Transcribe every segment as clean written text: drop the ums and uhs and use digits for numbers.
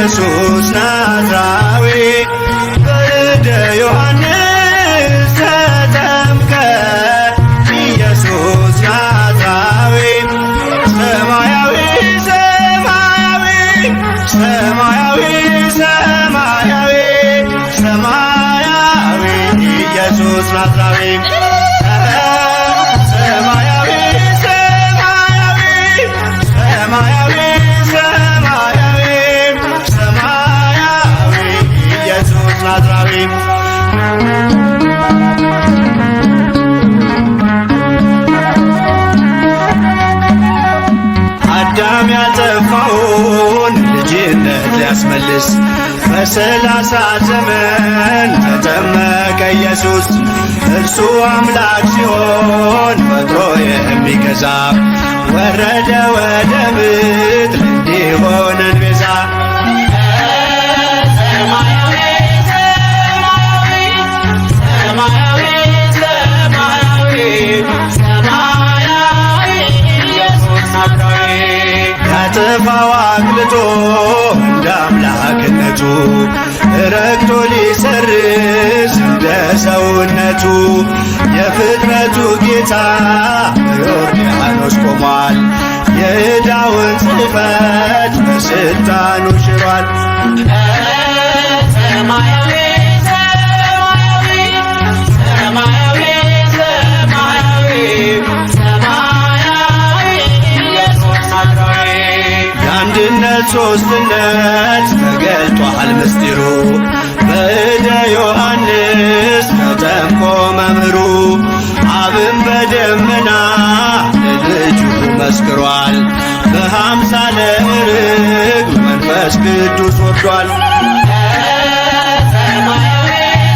ኢየሱስ ናዝራዊ በእደ ዮሐንስ ተጠምቀ ኢየሱስ ናዝራዊ ሰማያዊ ሰማያዊ ሰማያዊ ሰማያዊ ሰማያዊ ኢየሱስ ናዝራዊ ሰማያዊ ሰማያዊ ሰማያዊ ሰማያዊ ሰማያዊ ኢየሱስ ናዝራዊ አዳም ያጠፋውን ልጅነት ሊያስመልስ በ30 ዘመን ተጠመቀ ኢየሱስ። እርሱ አምላክ ሲሆን ፈጥሮ የሚገዛ ወረደ ወደ ምድር እንዲሆነን ቤዛ። ሰማያዊ ሰማያዊ ሰማያዊ ሰማያዊ ኢየሱስ ናዝራዊ ያጠፋው አቅልጦ እንደ አምላክነቱ ረግቶ ሊሰርዝ እንደ ሰውነቱ የፍጥረቱ ጌታ በዮርዳኖስ ቆሟል። የዕዳውን ጽሕፈት በስልጣኑ ሽሯል። ሰማያዊ ሰማያዊ ሰማያዊ ሰማያዊ ሰማያዊ ኢየሱስ ናዝራዊ የአንድነት ሦስትነት ተገልጧል ምስጢሩ በእደ ዮሐንስ ተጠምቆ መምህሩ። አብን በደመና ለልጁ መስክሯል። በአምሳለ ርግብ መንፈስ ቅዱስ ወርዷል። ሰማያዊ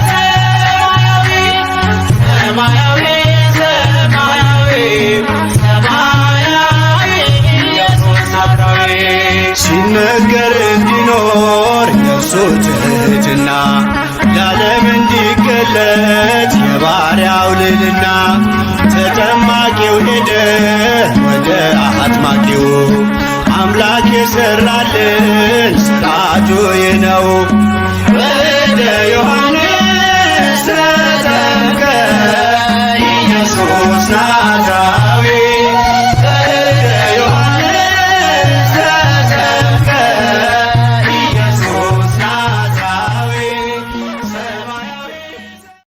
ሰማያዊ ሰማያዊ ሰማያዊ ሰማያዊ ኢየሱስ ናዝራዊ ሲነገር እንዲኖር የእርሱ ትሕትና ለዓለም እንዲገለጥ የባሪያው ልዕልና። ተጠማቂው ሄደ ወደ አጥማቂው አምላክ የሠራልን ሥርዓቱ ይህ ነው። በእደ ዮሐንስ